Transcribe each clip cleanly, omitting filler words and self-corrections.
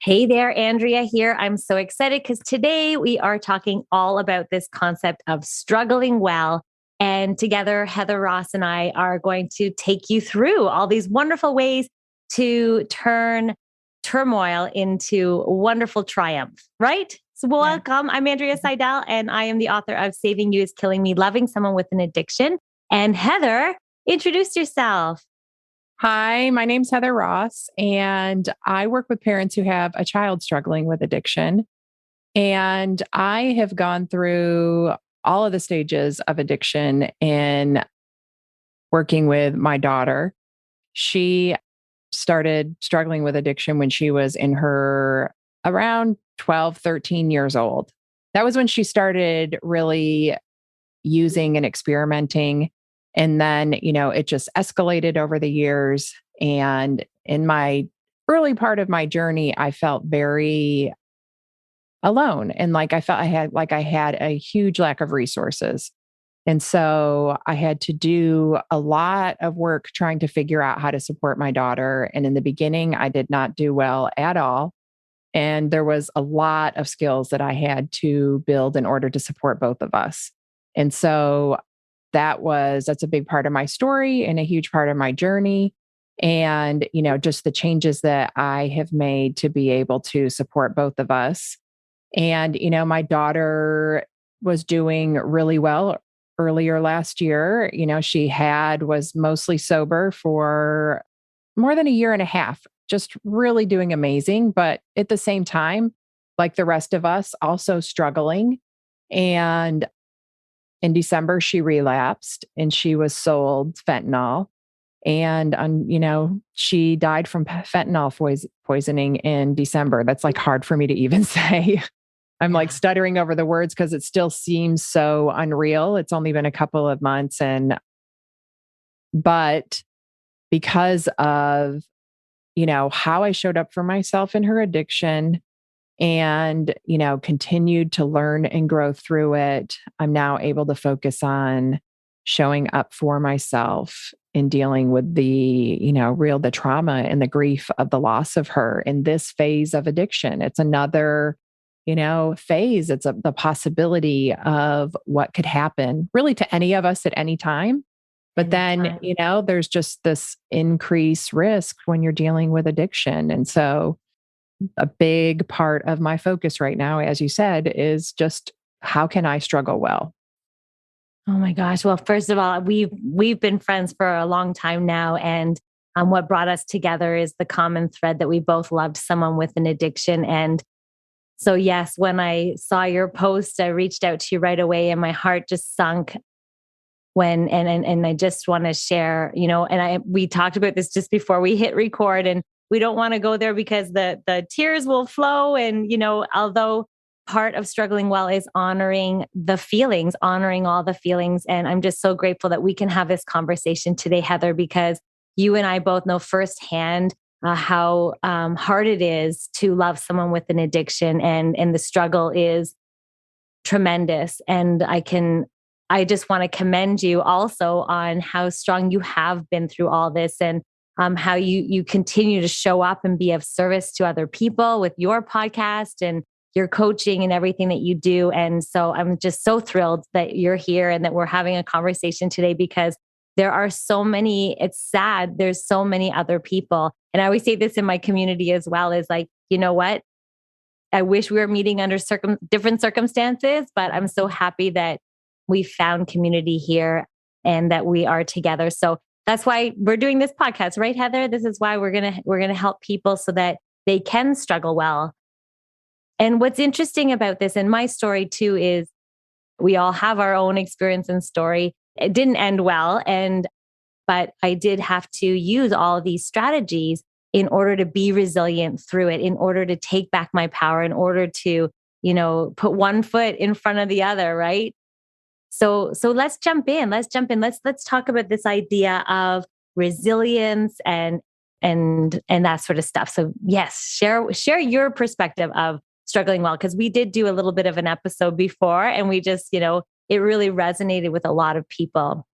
Hey there, Andrea here. I'm so excited because today we are talking all about this concept of struggling well. And together, Heather Ross and I are going to take you through all these wonderful ways to turn turmoil into wonderful triumph, right? So, Yeah. welcome. I'm Andrea Seydel, and I am the author of Saving You is Killing Me, Loving Someone with an Addiction. And Heather, introduce yourself. Hi, my name's Heather Ross, and I work with parents who have a child struggling with addiction. And I have gone through all of the stages of addiction in working with my daughter. She started struggling with addiction when she was in her around 12, 13 years old. That was when she started really using and experimenting. And then, it just escalated over the years. And in my early part of my journey, I felt very alone. And like I had a huge lack of resources. And so I had to do a lot of work trying to figure out how to support my daughter. And in the beginning, I did not do well at all. And there was a lot of skills that I had to build in order to support both of us. And so that's a big part of my story and a huge part of my journey. And, just the changes that I have made to be able to support both of us. And, my daughter was doing really well earlier last year. Was mostly sober for more than a year and a half, just really doing amazing. But at the same time, like the rest of us, also struggling. And in December, she relapsed and she was sold fentanyl. And, she died from fentanyl poisoning in December. That's like hard for me to even say. I'm like stuttering over the words because it still seems so unreal. It's only been a couple of months. But because of, how I showed up for myself in her addiction and, continued to learn and grow through it, I'm now able to focus on showing up for myself in dealing with the trauma and the grief of the loss of her in this phase of addiction. It's another, phase. It's the possibility of what could happen really to any of us at any time. But then, there's just this increased risk when you're dealing with addiction. And so a big part of my focus right now, as you said, is just how can I struggle well? Oh my gosh. Well, first of all, we've been friends for a long time now. And what brought us together is the common thread that we both loved someone with an addiction. And so, yes, when I saw your post, I reached out to you right away and my heart just sunk and I just want to share, we talked about this just before we hit record, and we don't want to go there because the tears will flow. And, although part of struggling well is honoring the feelings, honoring all the feelings. And I'm just so grateful that we can have this conversation today, Heather, because you and I both know firsthand how hard it is to love someone with an addiction, and the struggle is tremendous. And I just want to commend you also on how strong you have been through all this, and how you continue to show up and be of service to other people with your podcast and your coaching and everything that you do. And so I'm just so thrilled that you're here and that we're having a conversation today, because there are so many, it's sad, there's so many other people. And I always say this in my community as well, is like, you know what? I wish we were meeting under different circumstances, but I'm so happy that we found community here and that we are together. So that's why we're doing this podcast, right, Heather? This is why we're gonna help people so that they can struggle well. And what's interesting about this, and my story too, is we all have our own experience and story. It didn't end well, but I did have to use all of these strategies in order to be resilient through it, in order to take back my power, in order to, put one foot in front of the other, right? So let's jump in. Let's talk about this idea of resilience and that sort of stuff. So yes, share your perspective of struggling well, because we did do a little bit of an episode before, and we just, it really resonated with a lot of people.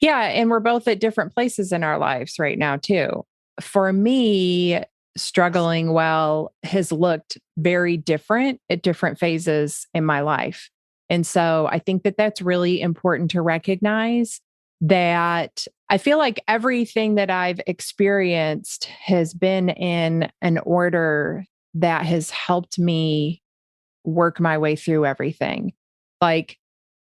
Yeah. And we're both at different places in our lives right now, too. For me, struggling well has looked very different at different phases in my life. And so I think that that's really important to recognize that I feel like everything that I've experienced has been in an order that has helped me work my way through everything. Like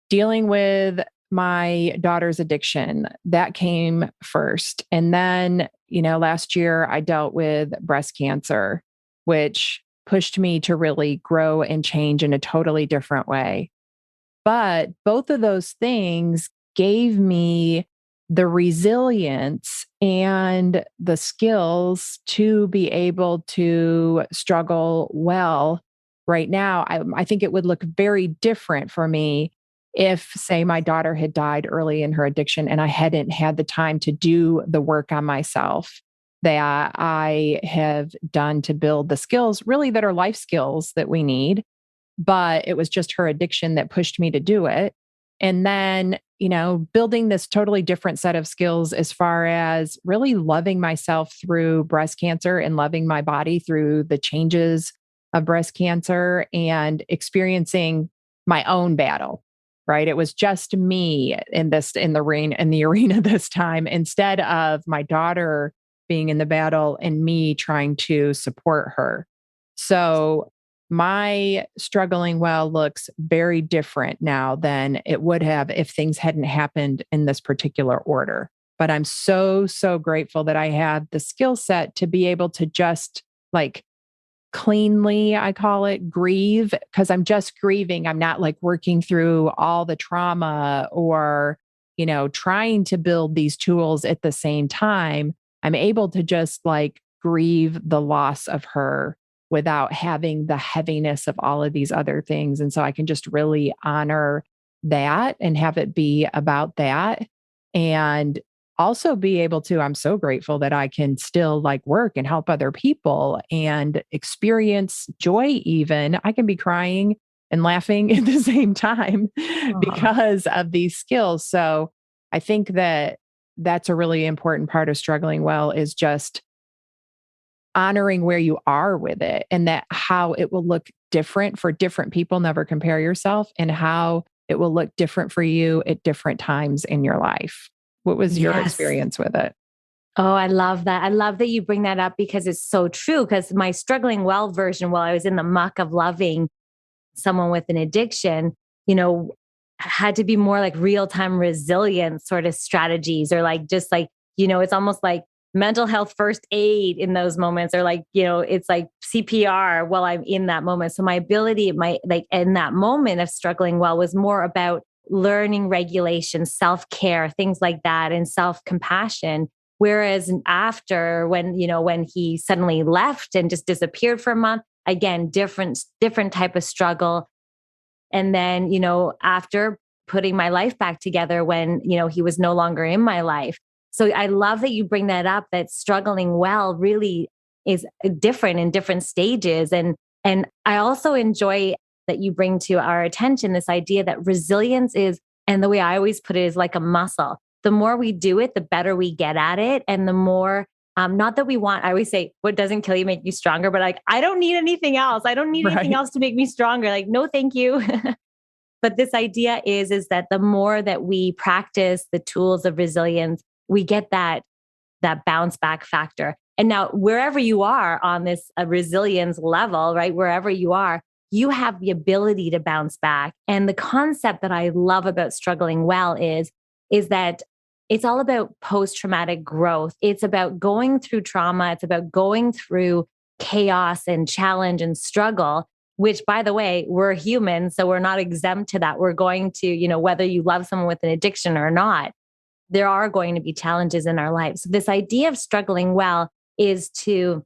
dealing with my daughter's addiction, that came first. And then, last year I dealt with breast cancer, which pushed me to really grow and change in a totally different way. But both of those things gave me the resilience and the skills to be able to struggle well right now. I think it would look very different for me if, say, my daughter had died early in her addiction and I hadn't had the time to do the work on myself that I have done to build the skills, really, that are life skills that we need. But it was just her addiction that pushed me to do it. And then, building this totally different set of skills as far as really loving myself through breast cancer and loving my body through the changes of breast cancer and experiencing my own battle, right? It was just me in the arena this time, instead of my daughter being in the battle and me trying to support her. So my struggling well looks very different now than it would have if things hadn't happened in this particular order. But I'm so, so grateful that I have the skill set to be able to just like cleanly, I call it, grieve, because I'm just grieving. I'm not like working through all the trauma or, trying to build these tools at the same time. I'm able to just like grieve the loss of her without having the heaviness of all of these other things. And so I can just really honor that and have it be about that. And also be able to, I'm so grateful that I can still like work and help other people and experience joy even. I can be crying and laughing at the same time because of these skills. So I think that that's a really important part of struggling well, is just honoring where you are with it, and that how it will look different for different people. Never compare yourself, and how it will look different for you at different times in your life. What was your Yes. experience with it? Oh, I love that. I love that you bring that up because it's so true. Because my struggling well version, while I was in the muck of loving someone with an addiction, had to be more like real time resilience sort of strategies, or like just like, it's almost like mental health first aid in those moments, or like, it's like CPR while I'm in that moment. So my ability, like in that moment of struggling well, was more about learning regulation, self-care, things like that, and self-compassion. Whereas after, when he suddenly left and just disappeared for a month, again, different type of struggle. And then, after putting my life back together when, he was no longer in my life. So I love that you bring that up, that struggling well really is different in different stages. And I also enjoy that you bring to our attention this idea that resilience is, and the way I always put it, is like a muscle. The more we do it, the better we get at it. And the more, not that I always say, what doesn't kill you make you stronger, but like, I don't need anything else. I don't need anything else to make me stronger. Like, no, thank you. But this idea is that the more that we practice the tools of resilience, we get that bounce back factor. And now wherever you are on this resilience level, right? Wherever you are, you have the ability to bounce back. And the concept that I love about struggling well is that it's all about post-traumatic growth. It's about going through trauma. It's about going through chaos and challenge and struggle, which, by the way, we're human. So we're not exempt to that. We're going to, whether you love someone with an addiction or not, there are going to be challenges in our lives. So this idea of struggling well is to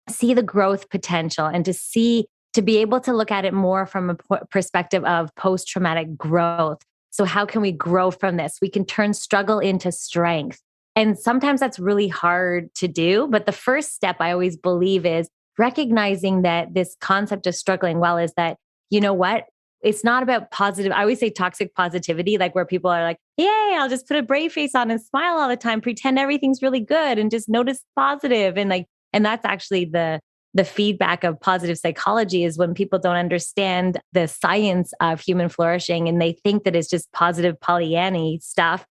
see the growth potential and to be able to look at it more from a perspective of post-traumatic growth. So how can we grow from this? We can turn struggle into strength. And sometimes that's really hard to do. But the first step, I always believe, is recognizing that this concept of struggling well is that, you know what? It's not about positive. I always say toxic positivity, like where people are like, yay, I'll just put a brave face on and smile all the time, pretend everything's really good and just notice positive. And like, And that's actually the feedback of positive psychology, is when people don't understand the science of human flourishing and they think that it's just positive Pollyanny stuff.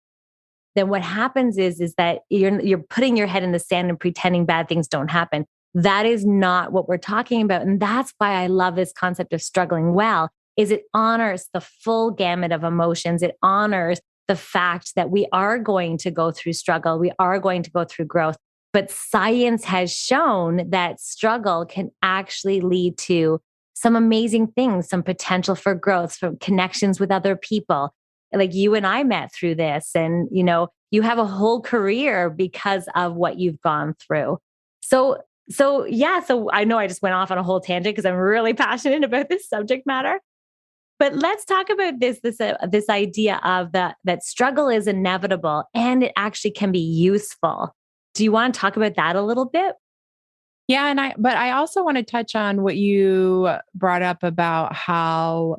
Then what happens is that you're putting your head in the sand and pretending bad things don't happen. That is not what we're talking about. And that's why I love this concept of struggling well, is it honors the full gamut of emotions. It honors the fact that we are going to go through struggle. We are going to go through growth. But science has shown that struggle can actually lead to some amazing things, some potential for growth, from connections with other people. Like you and I met through this, and you have a whole career because of what you've gone through. So yeah, so I know I just went off on a whole tangent because I'm really passionate about this subject matter. But let's talk about this idea of that struggle is inevitable and it actually can be useful. Do you want to talk about that a little bit? Yeah. But I also want to touch on what you brought up about how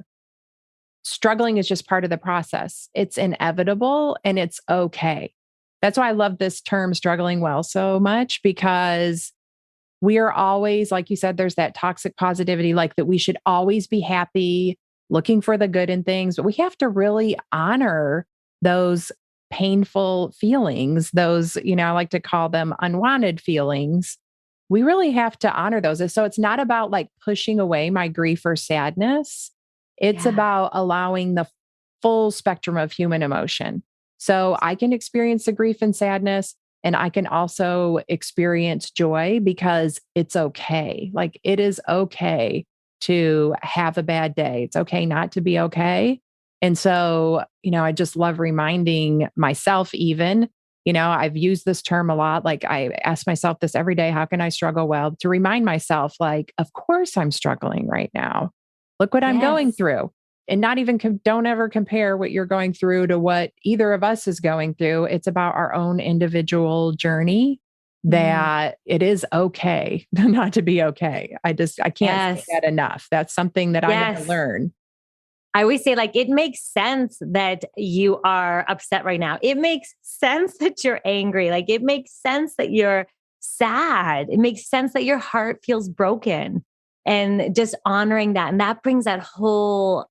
struggling is just part of the process. It's inevitable and it's okay. That's why I love this term struggling well so much, because we are always, like you said, there's that toxic positivity, like that we should always be happy, looking for the good in things, but we have to really honor those painful feelings, those, I like to call them unwanted feelings. We really have to honor those. And so it's not about like pushing away my grief or sadness. It's Yeah. about allowing the full spectrum of human emotion. So I can experience the grief and sadness, and I can also experience joy, because it's okay. Like it is okay to have a bad day. It's okay not to be okay. And so, I just love reminding myself, even, I've used this term a lot. Like I ask myself this every day: how can I struggle well? To remind myself, like, of course I'm struggling right now. Look what I'm going Yes. through. And not even, don't ever compare what you're going through to what either of us is going through. It's about our own individual journey, Mm. that it is okay not to be okay. I can't say Yes. that enough. That's something that I had to Yes. learn. I always say, like, it makes sense that you are upset right now. It makes sense that you're angry. Like, it makes sense that you're sad. It makes sense that your heart feels broken, and just honoring that. And that brings that whole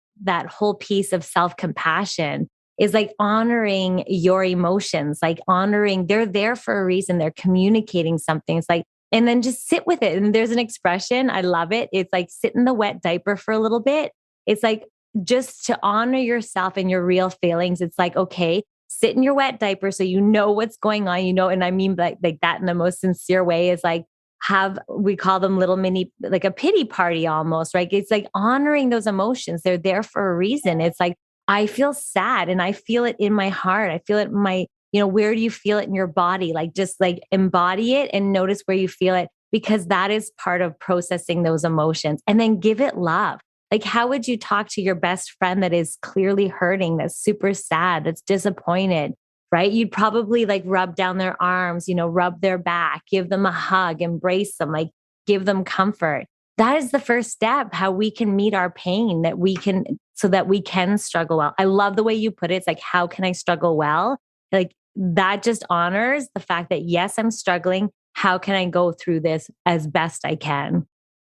piece of self-compassion, is like honoring your emotions, like honoring they're there for a reason. They're communicating something. It's like, and then just sit with it. And there's an expression, I love it. It's like, sit in the wet diaper for a little bit. It's like, just to honor yourself and your real feelings. It's like, okay, sit in your wet diaper so you know what's going on, and I mean like that in the most sincere way, is like, we call them little mini, like a pity party almost, right? It's like honoring those emotions. They're there for a reason. It's like, I feel sad and I feel it in my heart. I feel it in my, where do you feel it in your body? Like, just like embody it and notice where you feel it, because that is part of processing those emotions, and then give it love. Like, how would you talk to your best friend that is clearly hurting, that's super sad, that's disappointed, right? You'd probably like rub down their arms, rub their back, give them a hug, embrace them, like give them comfort. That is the first step, how we can meet our pain, so that we can struggle well. I love the way you put it. It's like, how can I struggle well? Like, that just honors the fact that, yes, I'm struggling. How can I go through this as best I can?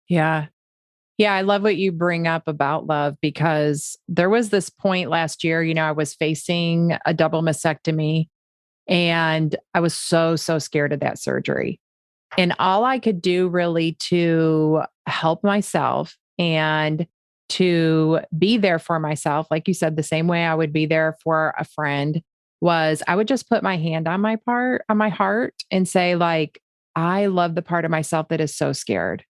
Yeah. Yeah, I love what you bring up about love, because there was this point last year, I was facing a double mastectomy, and I was so, so scared of that surgery. And all I could do really to help myself and to be there for myself, like you said, the same way I would be there for a friend, was I would just put my hand on my heart and say, like, I love the part of myself that is so scared.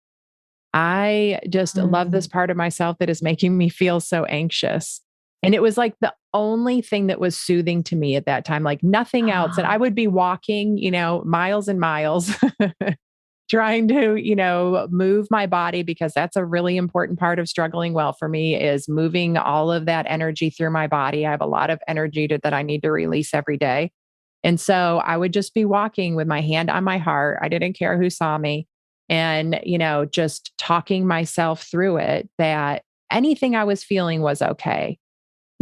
I just love this Mm. part of myself that is making me feel so anxious. And it was like the only thing that was soothing to me at that time, like nothing else. And I would be walking, miles and miles, trying to, move my body, because that's a really important part of struggling well for me, is moving all of that energy through my body. I have a lot of energy that I need to release every day. And so I would just be walking with my hand on my heart. I didn't care who saw me. And, just talking myself through it, that anything I was feeling was okay.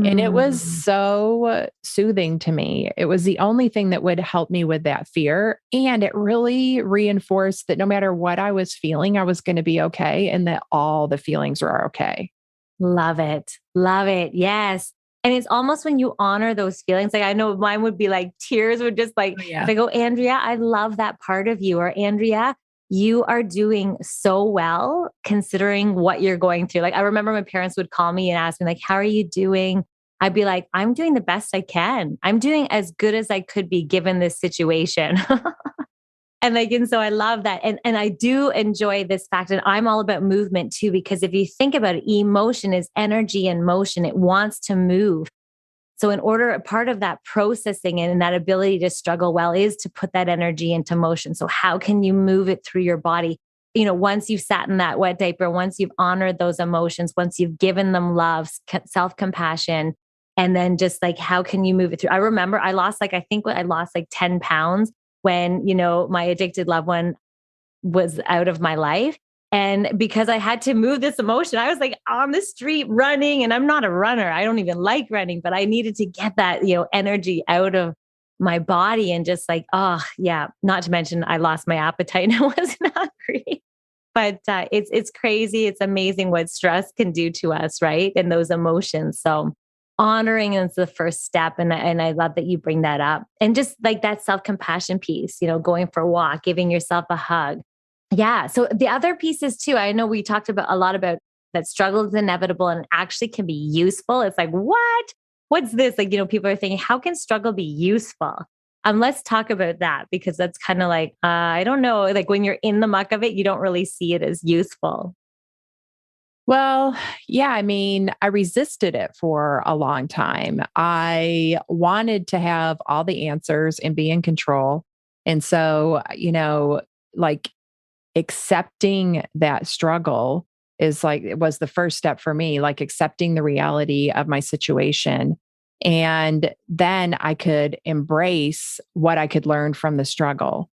And it was Mm. so soothing to me. It was the only thing that would help me with that fear. And it really reinforced that no matter what I was feeling, I was going to be okay and that all the feelings were okay. Love it. Love it. Yes. And it's almost when you honor those feelings. Like I know mine would be like tears would just like, Oh, if yeah. I go, Andrea, I love that part of you, or Andrea, you are doing so well considering what you're going through. Like I remember my parents would call me and ask me, like, how are you doing? I'd be like, I'm doing the best I can. I'm doing as good as I could be given this situation. And so I love that. And I do enjoy this fact. And I'm all about movement too, because if you think about it, emotion is energy and motion. It wants to move. So in order, a part of that processing and that ability to struggle well is to put that energy into motion. So how can you move it through your body? Once you've sat in that wet diaper, once you've honored those emotions, once you've given them love, self-compassion, and then just like, how can you move it through? I remember I think I lost like 10 pounds when, my addicted loved one was out of my life. And because I had to move this emotion, I was like on the street running, and I'm not a runner. I don't even like running, but I needed to get that, energy out of my body and just like, oh, yeah. Not to mention, I lost my appetite and I wasn't hungry. But it's crazy. It's amazing what stress can do to us, right? And those emotions. So honoring is the first step, and I love that you bring that up. And just like that self compassion piece, going for a walk, giving yourself a hug. Yeah. So the other pieces too, I know we talked about a lot about that struggle is inevitable and actually can be useful. It's like, what? What's this? Like, people are thinking, how can struggle be useful? Let's talk about that, because that's kind of like, I don't know, like when you're in the muck of it, you don't really see it as useful. Well, yeah, I mean, I resisted it for a long time. I wanted to have all the answers and be in control. And so, like accepting that struggle is like, it was the first step for me, like accepting the reality of my situation. And then I could embrace what I could learn from the struggle.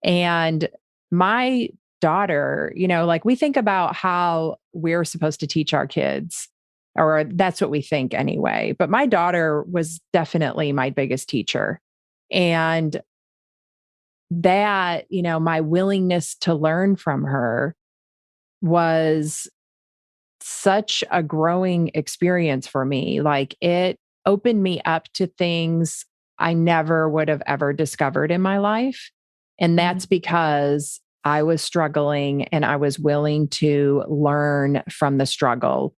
And my daughter, like we think about how we're supposed to teach our kids, or that's what we think anyway. But my daughter was definitely my biggest teacher. And that, my willingness to learn from her was such a growing experience for me. Like it opened me up to things I never would have ever discovered in my life. And that's because I was struggling and I was willing to learn from the struggle,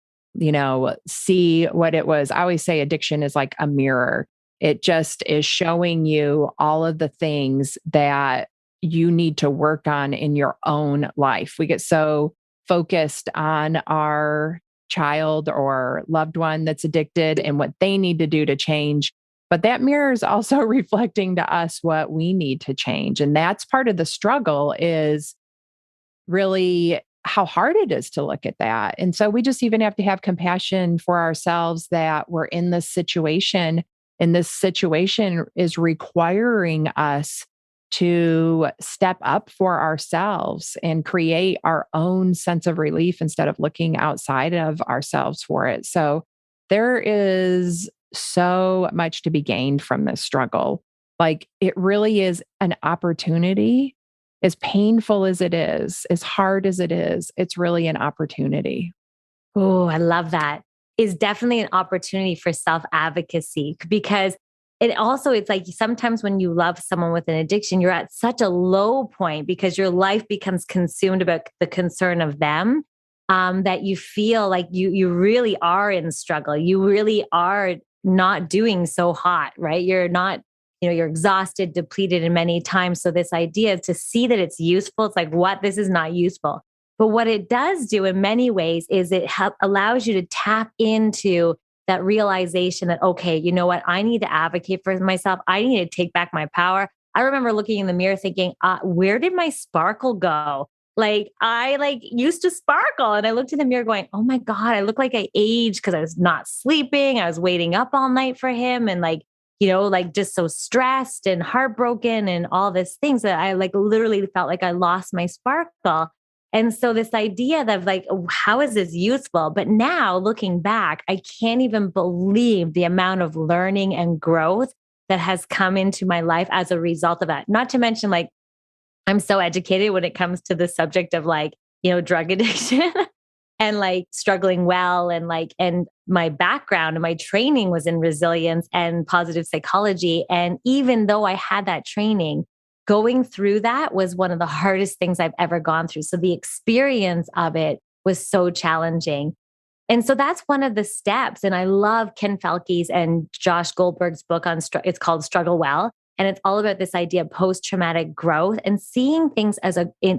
see what it was. I always say addiction is like a mirror. It just is showing you all of the things that you need to work on in your own life. We get so focused on our child or loved one that's addicted and what they need to do to change. But that mirror is also reflecting to us what we need to change. And that's part of the struggle, is really how hard it is to look at that. And so we just even have to have compassion for ourselves that we're in this situation. And this situation is requiring us to step up for ourselves and create our own sense of relief instead of looking outside of ourselves for it. So there is so much to be gained from this struggle. Like it really is an opportunity. As painful as it is, as hard as it is, it's really an opportunity. Oh, I love that. Is definitely an opportunity for self advocacy, because it's like sometimes when you love someone with an addiction, you're at such a low point because your life becomes consumed about the concern of them, that you feel like you really are in struggle. You really are not doing so hot, right? You're not, you're exhausted, depleted in many times. So this idea to see that it's useful, it's like, what? This is not useful. But what it does do in many ways is it allows you to tap into that realization that, okay, you know what? I need to advocate for myself. I need to take back my power. I remember looking in the mirror thinking, where did my sparkle go? Like I used to sparkle, and I looked in the mirror going, oh my God, I look like I aged because I was not sleeping. I was waiting up all night for him, and just so stressed and heartbroken and all these things that I like literally felt like I lost my sparkle. And so this idea of like, oh, how is this useful? But now looking back, I can't even believe the amount of learning and growth that has come into my life as a result of that. Not to mention, like, I'm so educated when it comes to the subject of like, drug addiction and like struggling well. And my background and my training was in resilience and positive psychology. And even though I had that training, going through that was one of the hardest things I've ever gone through. So the experience of it was so challenging. And so that's one of the steps. And I love Ken Felke's and Josh Goldberg's book it's called Struggle Well. And it's all about this idea of post-traumatic growth and seeing things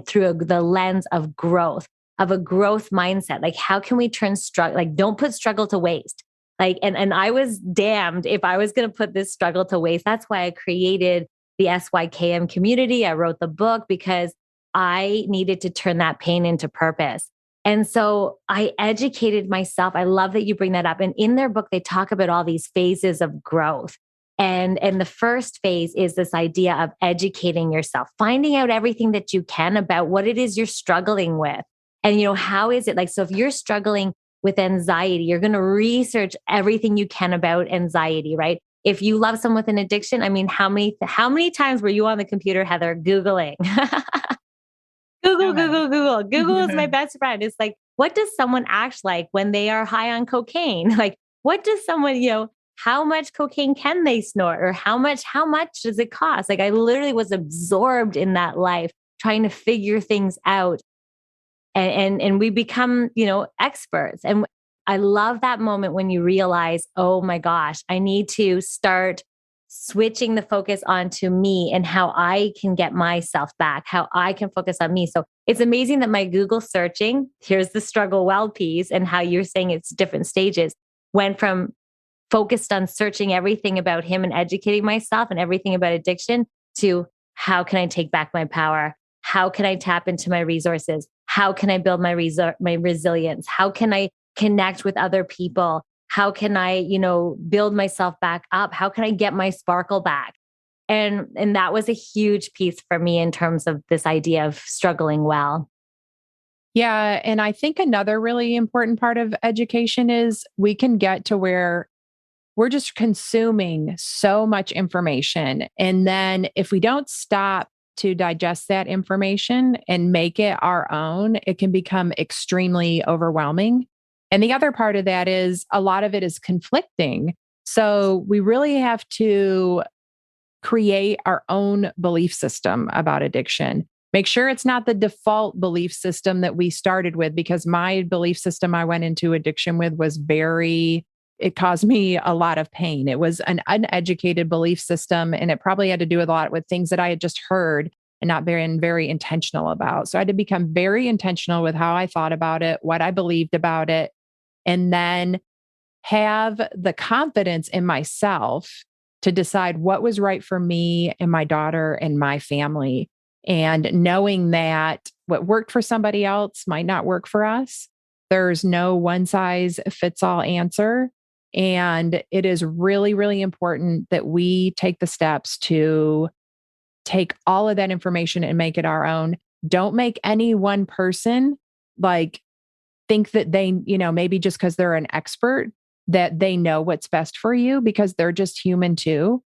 through the lens of growth, of a growth mindset. Like, how can we turn struggle, like, don't put struggle to waste. Like, and I was damned if I was going to put this struggle to waste. That's why I created the SYKM community. I wrote the book because I needed to turn that pain into purpose. And so I educated myself. I love that you bring that up. And in their book, they talk about all these phases of growth. And the first phase is this idea of educating yourself, finding out everything that you can about what it is you're struggling with. And, how is it like, so if you're struggling with anxiety, you're going to research everything you can about anxiety, right? If you love someone with an addiction, I mean, how many times were you on the computer, Heather, Googling? Google is my best friend. It's like, what does someone act like when they are high on cocaine? Like, what does someone, how much cocaine can they snort, or how much does it cost? Like, I literally was absorbed in that life, trying to figure things out. And we become, experts. And I love that moment when you realize, oh my gosh, I need to start switching the focus onto me and how I can get myself back, how I can focus on me. So it's amazing that my Google searching, here's the struggle well piece, and how you're saying it's different stages, went from focused on searching everything about him and educating myself and everything about addiction to how can I take back my power? How can I tap into my resources? How can I build my resilience? How can I connect with other people? How can I, build myself back up? How can I get my sparkle back? And that was a huge piece for me in terms of this idea of struggling well. Yeah. And I think another really important part of education is we can get to where we're just consuming so much information. And then if we don't stop to digest that information and make it our own, it can become extremely overwhelming. And the other part of that is a lot of it is conflicting. So we really have to create our own belief system about addiction. Make sure it's not the default belief system that we started with, because my belief system I went into addiction with was it caused me a lot of pain. It was an uneducated belief system, and it probably had to do with a lot with things that I had just heard and not been very intentional about. So I had to become very intentional with how I thought about it, what I believed about it, and then have the confidence in myself to decide what was right for me and my daughter and my family. And knowing that what worked for somebody else might not work for us. There's no one size fits all answer. And it is really, really important that we take the steps to take all of that information and make it our own. Don't make any one person like think that they, maybe just because they're an expert, that they know what's best for you, because they're just human too.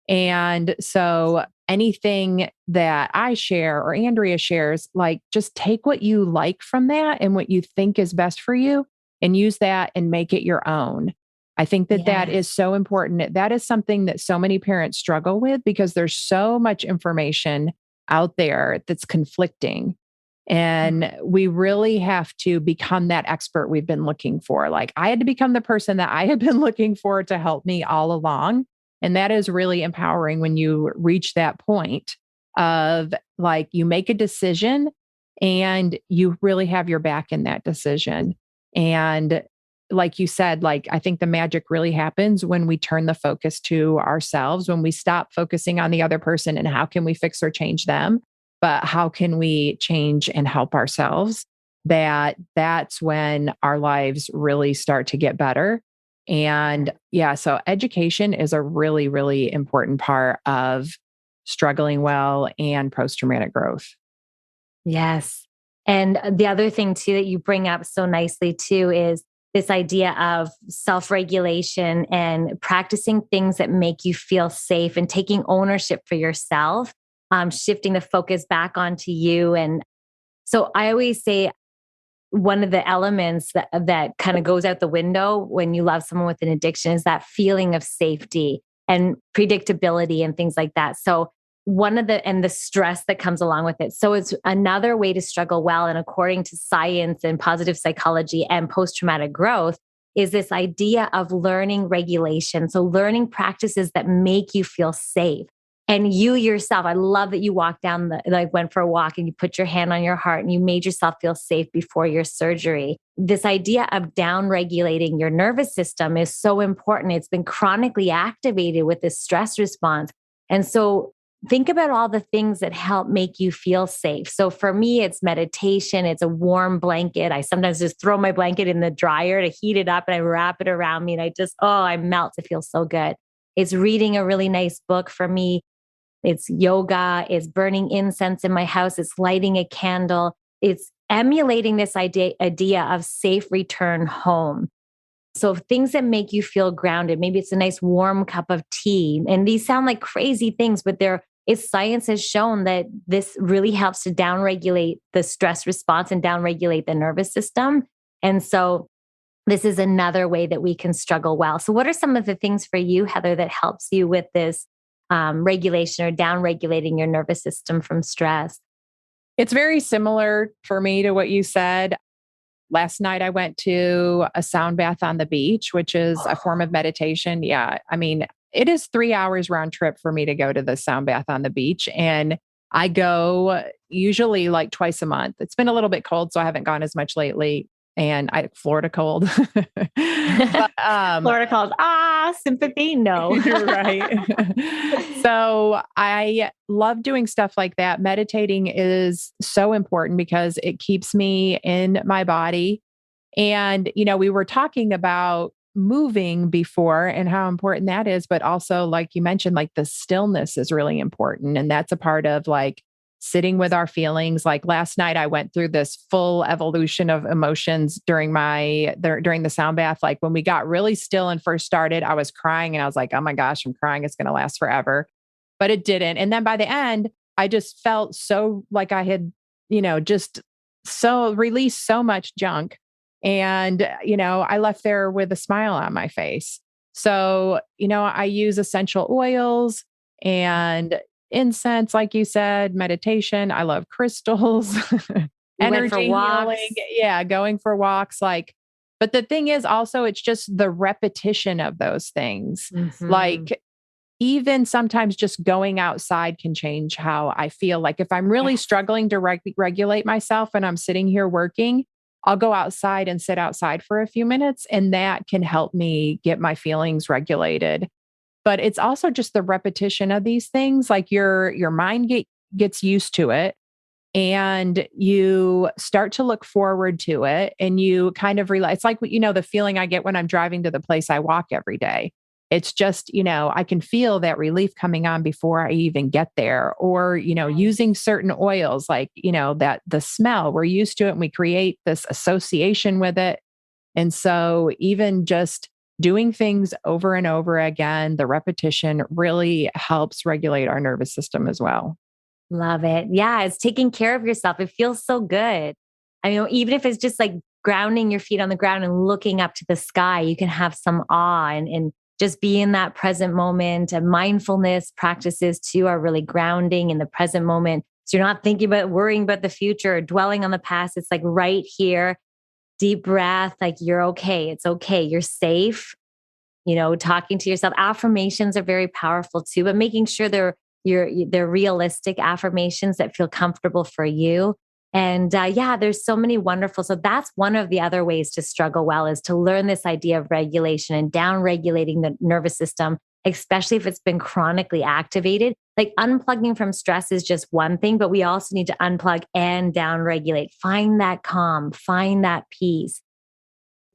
And so anything that I share or Andrea shares, like, just take what you like from that and what you think is best for you and use that and make it your own. I think that that is so important. That is something that so many parents struggle with, because there's so much information out there that's conflicting. And we really have to become that expert we've been looking for. Like, I had to become the person that I had been looking for to help me all along. And that is really empowering when you reach that point of, like, you make a decision and you really have your back in that decision. And like you said, like, I think the magic really happens when we turn the focus to ourselves, when we stop focusing on the other person and how can we fix or change them, but how can we change and help ourselves? That's when our lives really start to get better. And yeah, so education is a really, really important part of struggling well and post-traumatic growth. Yes. And the other thing too that you bring up so nicely too is this idea of self-regulation and practicing things that make you feel safe and taking ownership for yourself, shifting the focus back onto you. And so I always say one of the elements that kind of goes out the window when you love someone with an addiction is that feeling of safety and predictability and things like that. So and the stress that comes along with it. So it's another way to struggle well. And according to science and positive psychology and post-traumatic growth, is this idea of learning regulation. So learning practices that make you feel safe. And you yourself, I love that you walked down went for a walk and you put your hand on your heart and you made yourself feel safe before your surgery. This idea of down regulating your nervous system is so important. It's been chronically activated with this stress response. And so think about all the things that help make you feel safe. So for me, it's meditation. It's a warm blanket. I sometimes just throw my blanket in the dryer to heat it up and I wrap it around me and I melt. It feels so good. It's reading a really nice book for me. It's yoga, it's burning incense in my house, it's lighting a candle, it's emulating this idea of safe return home. So things that make you feel grounded, maybe it's a nice warm cup of tea. And these sound like crazy things, but science has shown that this really helps to downregulate the stress response and downregulate the nervous system. And so this is another way that we can struggle well. So what are some of the things for you, Heather, that helps you with this regulation or down regulating your nervous system from stress? It's very similar for me to what you said. Last night, I went to a sound bath on the beach, which is a form of meditation. Yeah. I mean, it is 3 hours round trip for me to go to the sound bath on the beach. And I go usually like twice a month. It's been a little bit cold, so I haven't gone as much lately. And Florida cold. But, Florida cold. Sympathy. No. Right. So I love doing stuff like that. Meditating is so important because it keeps me in my body. And, we were talking about moving before and how important that is, but also like you mentioned, like the stillness is really important. And that's a part of like sitting with our feelings. Like last night, I went through this full evolution of emotions during the sound bath. Like when we got really still and first started, I was crying and I was like, oh my gosh, I'm crying. It's going to last forever. But it didn't. And then by the end, I just felt so like I had, just so released so much junk. And, I left there with a smile on my face. So, I use essential oils and incense, like you said, meditation. I love crystals, energy healing. Yeah, going for walks. But the thing is also, it's just the repetition of those things. Mm-hmm. Like, even sometimes just going outside can change how I feel. Like, if I'm really struggling to regulate myself and I'm sitting here working, I'll go outside and sit outside for a few minutes, and that can help me get my feelings regulated. But it's also just the repetition of these things. Like your mind gets used to it and you start to look forward to it and you kind of realize it's like, the feeling I get when I'm driving to the place I walk every day. It's just, I can feel that relief coming on before I even get there, or, using certain oils, like, that the smell, we're used to it and we create this association with it. And so even just doing things over and over again, the repetition really helps regulate our nervous system as well. Love it. Yeah, it's taking care of yourself. It feels so good. I mean, even if it's just like grounding your feet on the ground and looking up to the sky, you can have some awe and just be in that present moment. And mindfulness practices too are really grounding in the present moment. So you're not thinking about worrying about the future or dwelling on the past. It's like right here, deep breath, like you're okay. It's okay. You're safe. Talking to yourself. Affirmations are very powerful too, but making sure they're realistic affirmations that feel comfortable for you. And there's so many wonderful. So that's one of the other ways to struggle well, is to learn this idea of regulation and down regulating the nervous system, especially if it's been chronically activated. Like unplugging from stress is just one thing, but we also need to unplug and down regulate. Find that calm, find that peace.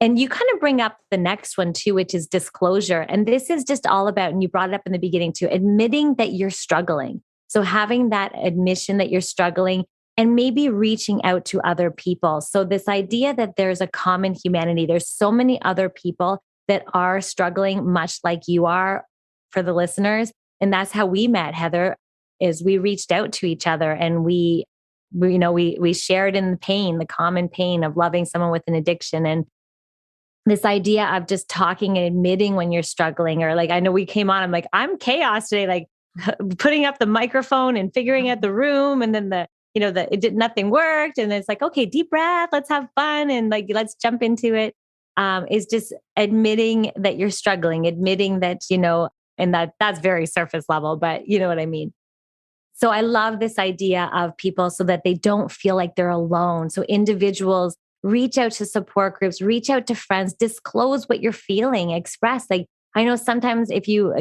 And you kind of bring up the next one too, which is disclosure. And this is just all about, and you brought it up in the beginning too, admitting that you're struggling. So having that admission that you're struggling, and maybe reaching out to other people. So, this idea that there's a common humanity, there's so many other people that are struggling much like you are, for the listeners. And that's how we met, Heather, is we reached out to each other, and we shared in the pain, the common pain of loving someone with an addiction. And this idea of just talking and admitting when you're struggling, or like, I know we came on, I'm like, I'm chaos today, like putting up the microphone and figuring out the room. And then nothing worked. And it's like, okay, deep breath, let's have fun. And like, let's jump into it. Is just admitting that you're struggling, admitting that, and that's very surface level, but you know what I mean? So I love this idea of people so that they don't feel like they're alone. So individuals reach out to support groups, reach out to friends, disclose what you're feeling, express. Like, I know sometimes if you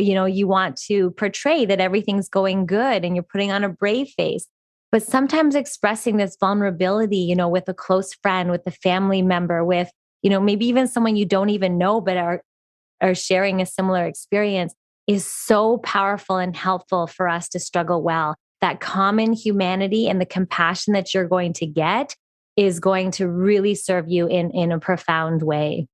want to portray that everything's going good and you're putting on a brave face, but sometimes expressing this vulnerability, with a close friend, with a family member, with, maybe even someone you don't even know, but are sharing a similar experience, is so powerful and helpful for us to struggle well. That common humanity and the compassion that you're going to get is going to really serve you in a profound way.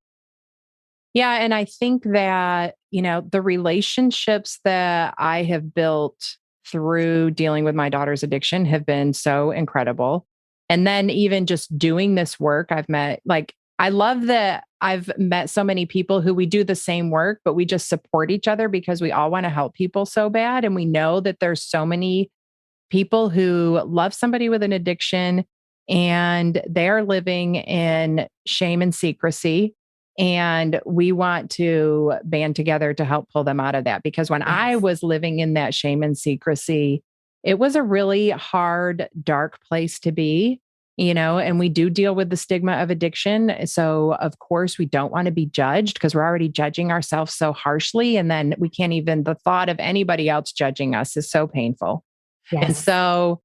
Yeah. And I think that, the relationships that I have built through dealing with my daughter's addiction have been so incredible. And then even just doing this work, I love that I've met so many people who we do the same work, but we just support each other because we all want to help people so bad. And we know that there's so many people who love somebody with an addiction and they're living in shame and secrecy. And we want to band together to help pull them out of that. Because when I was living in that shame and secrecy, it was a really hard, dark place to be, and we do deal with the stigma of addiction. So, of course, we don't want to be judged because we're already judging ourselves so harshly. And then we can't even, the thought of anybody else judging us is so painful. And Yes. so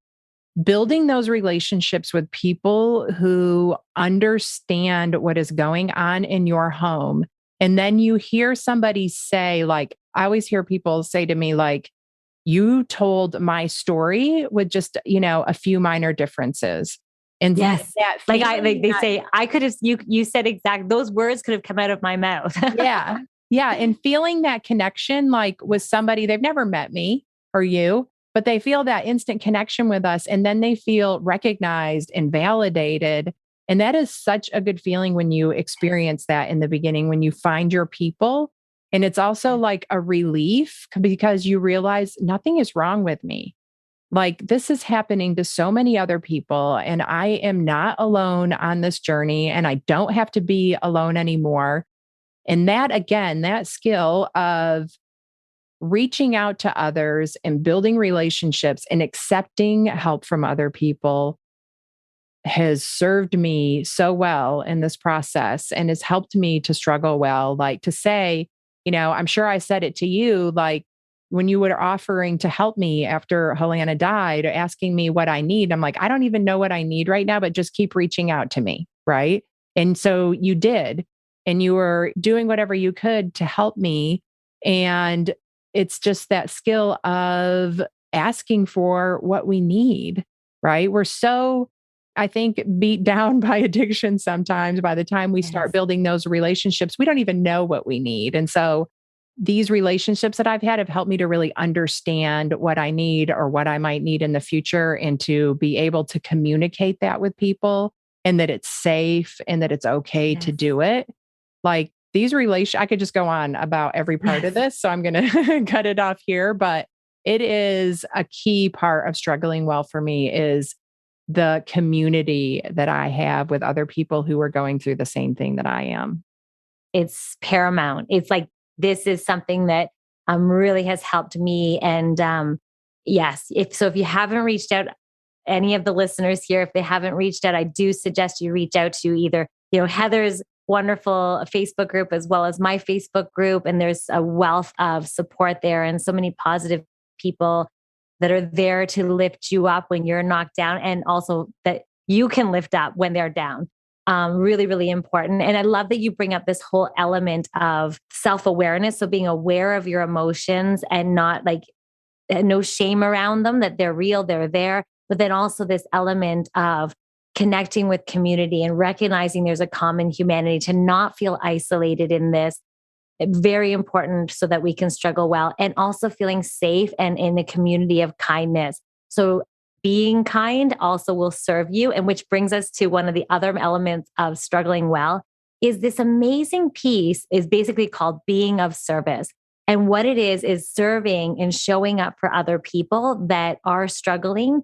building those relationships with people who understand what is going on in your home. And then you hear somebody say, like, I always hear people say to me, like, you told my story with just, a few minor differences. And Yes. that They say, I could have, you said those words could have come out of my mouth. yeah. Yeah. And feeling that connection, like with somebody, they've never met me or you, but they feel that instant connection with us. And then they feel recognized and validated. And that is such a good feeling when you experience that in the beginning, when you find your people. And it's also like a relief because you realize nothing is wrong with me. Like this is happening to so many other people, and I am not alone on this journey, and I don't have to be alone anymore. And that, again, that skill of reaching out to others and building relationships and accepting help from other people has served me so well in this process and has helped me to struggle well. Like to say, I'm sure I said it to you, like when you were offering to help me after Helena died, asking me what I need. I'm like, I don't even know what I need right now, but just keep reaching out to me. Right. And so you did, and you were doing whatever you could to help me. And it's just that skill of asking for what we need. Right. We're so, I think, beat down by addiction sometimes. By the time we start building those relationships, we don't even know what we need. And so these relationships that I've had have helped me to really understand what I need or what I might need in the future, and to be able to communicate that with people, and that it's safe and that it's okay to do it. Like these relations, I could just go on about every part of this. So I'm going to cut it off here, but it is a key part of struggling well for me is the community that I have with other people who are going through the same thing that I am. It's paramount. It's like, this is something that really has helped me. And yes, if you haven't reached out, any of the listeners here, if they haven't reached out, I do suggest you reach out to either, Heather's wonderful Facebook group as well as my Facebook group. And there's a wealth of support there and so many positive people that are there to lift you up when you're knocked down, and also that you can lift up when they're down. Really, really important. And I love that you bring up this whole element of self-awareness. So being aware of your emotions and not like no shame around them, that they're real, they're there. but then also this element of connecting with community and recognizing there's a common humanity, to not feel isolated in this. Very important so that we can struggle well, and also feeling safe and in a community of kindness. So being kind also will serve you. And which brings us to one of the other elements of struggling well, is this amazing piece is basically called being of service. And what it is serving and showing up for other people that are struggling.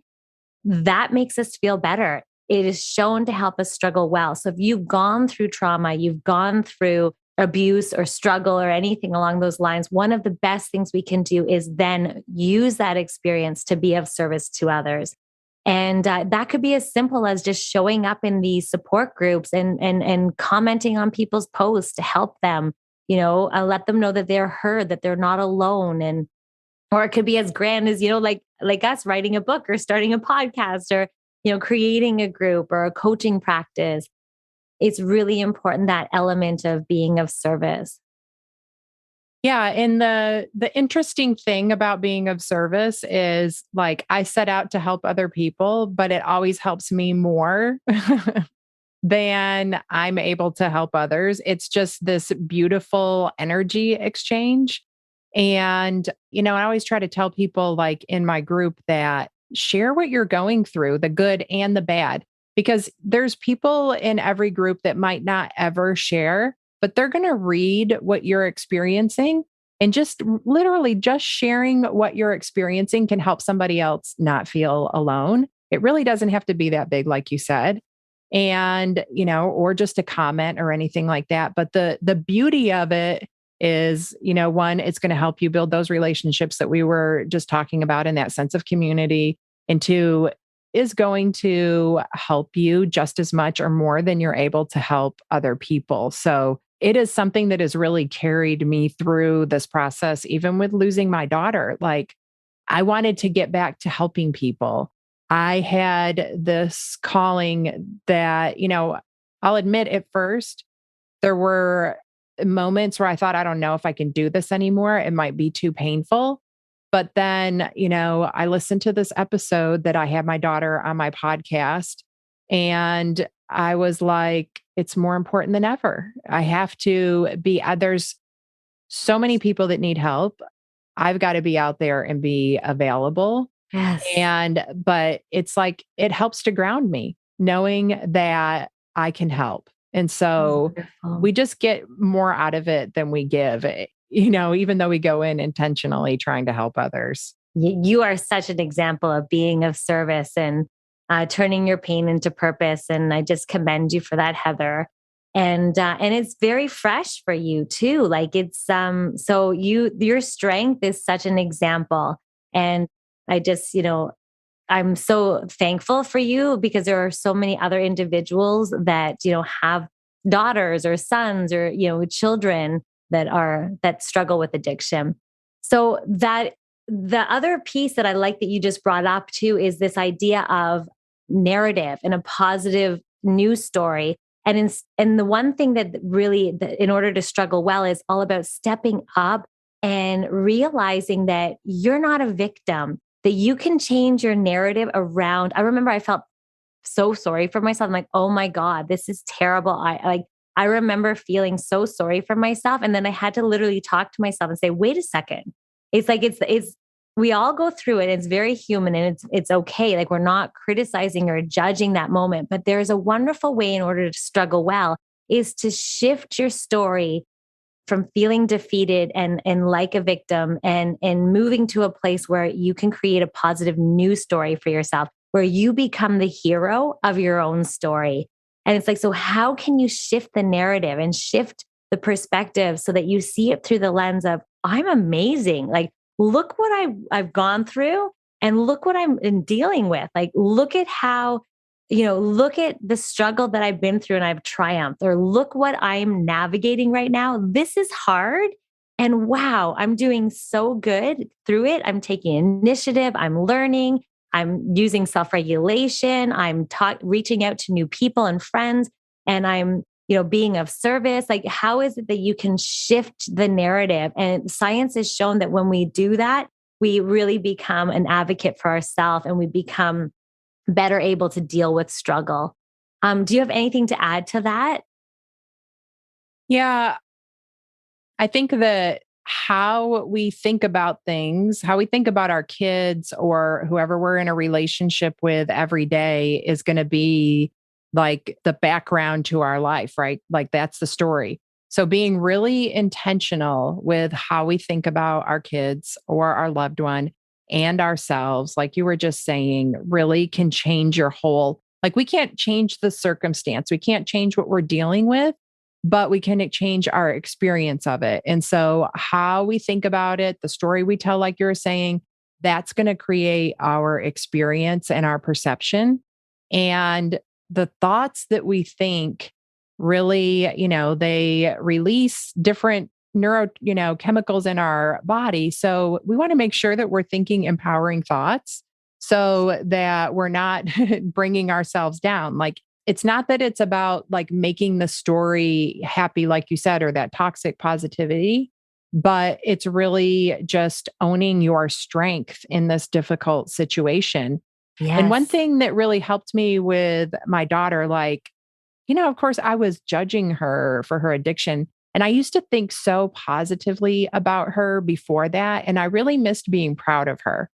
That makes us feel better. It is shown to help us struggle well. So if you've gone through trauma, you've gone through abuse or struggle or anything along those lines, one of the best things we can do is then use that experience to be of service to others. And that could be as simple as just showing up in these support groups and commenting on people's posts to help them, let them know that they're heard, that they're not alone. And or it could be as grand as, like us writing a book or starting a podcast or, creating a group or a coaching practice. It's really important, that element of being of service. Yeah, and the interesting thing about being of service is, like, I set out to help other people, but it always helps me more than I'm able to help others. It's just this beautiful energy exchange. And, I always try to tell people, like, in my group, that share what you're going through, the good and the bad, because there's people in every group that might not ever share, but they're going to read what you're experiencing. And just literally just sharing what you're experiencing can help somebody else not feel alone. It really doesn't have to be that big, like you said. And, or just a comment or anything like that. But the beauty of it is, one, it's going to help you build those relationships that we were just talking about, in that sense of community. And two, is going to help you just as much or more than you're able to help other people. So it is something that has really carried me through this process, even with losing my daughter. Like, I wanted to get back to helping people. I had this calling that, I'll admit, at first, there were moments where I thought, I don't know if I can do this anymore. It might be too painful. But then, I listened to this episode that I had my daughter on my podcast, and I was like, it's more important than ever. I have to be, there's so many people that need help. I've got to be out there and be available. Yes. But it's like, it helps to ground me knowing that I can help. And so Wonderful. we just get more out of it than we give, even though we go in intentionally trying to help others. You are such an example of being of service and turning your pain into purpose. And I just commend you for that, Heather. And it's very fresh for you too. Like, it's so your strength is such an example. And I just, I'm so thankful for you, because there are so many other individuals that, have daughters or sons or, children that struggle with addiction. So that the other piece that I like that you just brought up too is this idea of narrative and a positive news story. And the one thing that really, in order to struggle well, is all about stepping up and realizing that you're not a victim, that you can change your narrative around. I remember I felt so sorry for myself. I'm like, oh my God, this is terrible. I remember feeling so sorry for myself. And then I had to literally talk to myself and say, wait a second. It's like, we all go through it. It's very human, and it's okay. Like, we're not criticizing or judging that moment, but there's a wonderful way in order to struggle well, is to shift your story from feeling defeated and like a victim, and moving to a place where you can create a positive news story for yourself, where you become the hero of your own story. And it's like, so how can you shift the narrative and shift the perspective so that you see it through the lens of, I'm amazing. Like, look what I've gone through, and look what I'm dealing with. Like, look at how, look at the struggle that I've been through and I've triumphed, or look what I'm navigating right now. This is hard. And wow, I'm doing so good through it. I'm taking initiative. I'm learning. I'm using self-regulation. I'm reaching out to new people and friends, and I'm, being of service. Like, how is it that you can shift the narrative? And science has shown that when we do that, we really become an advocate for ourselves, and we become better able to deal with struggle. Do you have anything to add to that? Yeah, I think that how we think about things, how we think about our kids or whoever we're in a relationship with every day is going to be like the background to our life, right? Like that's the story. So being really intentional with how we think about our kids or our loved one and ourselves, like you were just saying, really can change your whole, like we can't change the circumstance. We can't change what we're dealing with, but we can change our experience of it. And so, how we think about it, the story we tell, like you're saying, that's going to create our experience and our perception. And the thoughts that we think really, they release different chemicals in our body. So, we want to make sure that we're thinking empowering thoughts so that we're not bringing ourselves down. Like, it's not that it's about like making the story happy, like you said, or that toxic positivity, but it's really just owning your strength in this difficult situation. And one Yes. thing that really helped me with my daughter, like, of course, I was judging her for her addiction. And I used to think so positively about her before that. And I really missed being proud of her.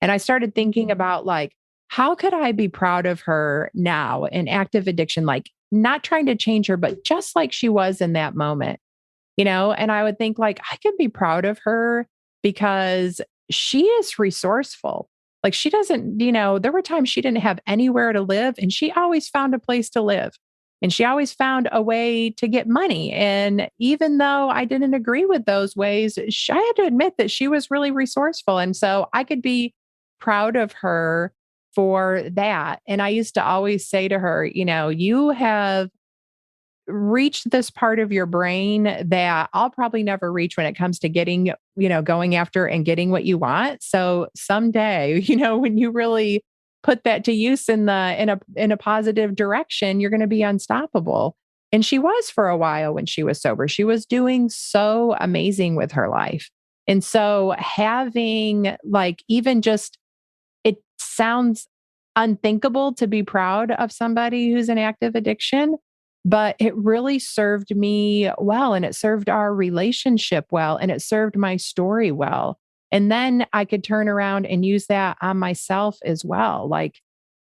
And I started thinking about like, how could I be proud of her now in active addiction? Like, not trying to change her, but just like she was in that moment. And I would think like, I can be proud of her because she is resourceful. Like, she doesn't, there were times she didn't have anywhere to live and she always found a place to live. And she always found a way to get money. And even though I didn't agree with those ways, I had to admit that she was really resourceful. And so I could be proud of her for that. And I used to always say to her, you have reached this part of your brain that I'll probably never reach when it comes to getting, going after and getting what you want. So someday, when you really put that to use in a positive direction, you're going to be unstoppable. And she was for a while when she was sober. She was doing so amazing with her life. And so having like even just it sounds unthinkable to be proud of somebody who's in active addiction, but it really served me well and it served our relationship well and it served my story well. And then I could turn around and use that on myself as well. Like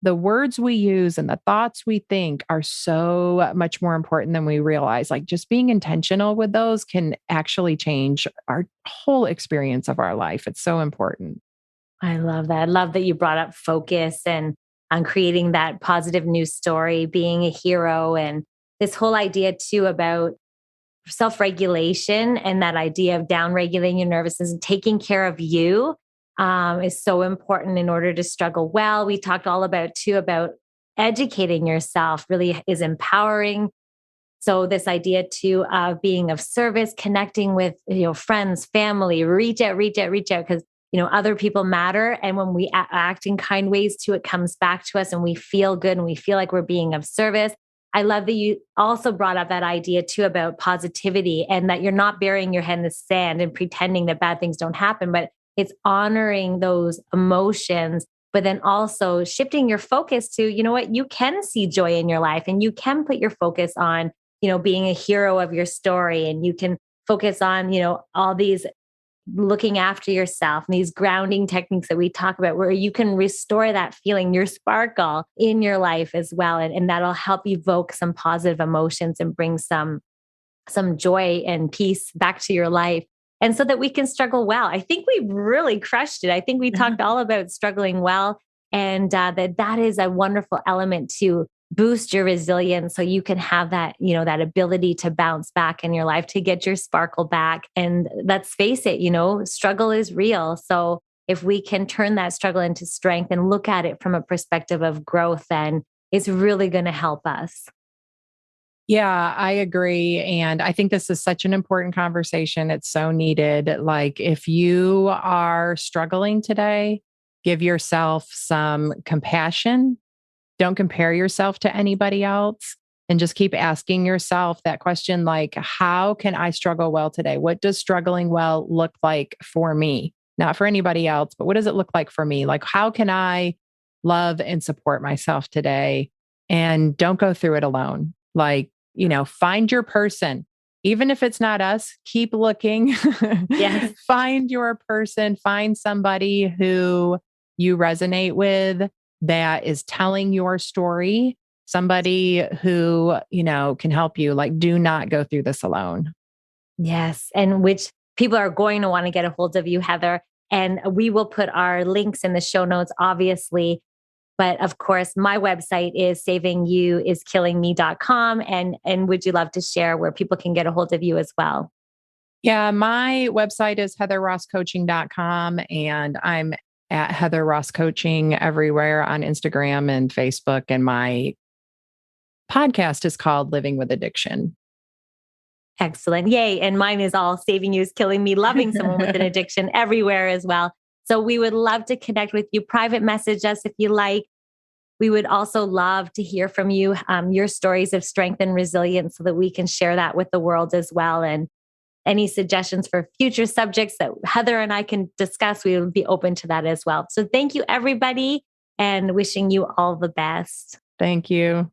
the words we use and the thoughts we think are so much more important than we realize. Like just being intentional with those can actually change our whole experience of our life. It's so important. I love that. I love that you brought up focus and on creating that positive news story, being a hero, and this whole idea too about self-regulation and that idea of down regulating your nervous system, taking care of you is so important in order to struggle well. We talked all about too about educating yourself really is empowering. So this idea too of being of service, connecting with friends, family, reach out, because other people matter, and when we act in kind ways too, it comes back to us, and we feel good, and we feel like we're being of service. I love that you also brought up that idea too about positivity, and that you're not burying your head in the sand and pretending that bad things don't happen, but it's honoring those emotions, but then also shifting your focus to, what, you can see joy in your life, and you can put your focus on being a hero of your story, and you can focus on, all these looking after yourself and these grounding techniques that we talk about, where you can restore that feeling, your sparkle in your life as well. And that'll help evoke some positive emotions and bring some joy and peace back to your life. And so that we can struggle well. I think we really crushed it. I think we talked all about struggling well, and that is a wonderful element to boost your resilience so you can have that, that ability to bounce back in your life, to get your sparkle back. And let's face it, struggle is real. So if we can turn that struggle into strength and look at it from a perspective of growth, then it's really going to help us. Yeah, I agree. And I think this is such an important conversation. It's so needed. Like, if you are struggling today, give yourself some compassion. Don't compare yourself to anybody else. And just keep asking yourself that question, like, how can I struggle well today? What does struggling well look like for me? Not for anybody else, but what does it look like for me? Like, how can I love and support myself today. And don't go through it alone. Like, find your person. Even if it's not us, keep looking. Yes. Find your person, find somebody who you resonate with that is telling your story, somebody who, can help you. Like, do not go through this alone. Yes. And which people are going to want to get a hold of you, Heather. And we will put our links in the show notes, obviously. But of course, my website is savingyouiskillingme.com. And would you love to share where people can get a hold of you as well? Yeah, my website is heatherrosscoaching.com, and I'm at Heather Ross Coaching everywhere on Instagram and Facebook. And my podcast is called Living with Addiction. Excellent. Yay. And mine is all Saving You is Killing Me, loving someone with an addiction everywhere as well. So we would love to connect with you. Private message us if you like. We would also love to hear from you, your stories of strength and resilience so that we can share that with the world as well. And any suggestions for future subjects that Heather and I can discuss, we would be open to that as well. So thank you, everybody, and wishing you all the best. Thank you.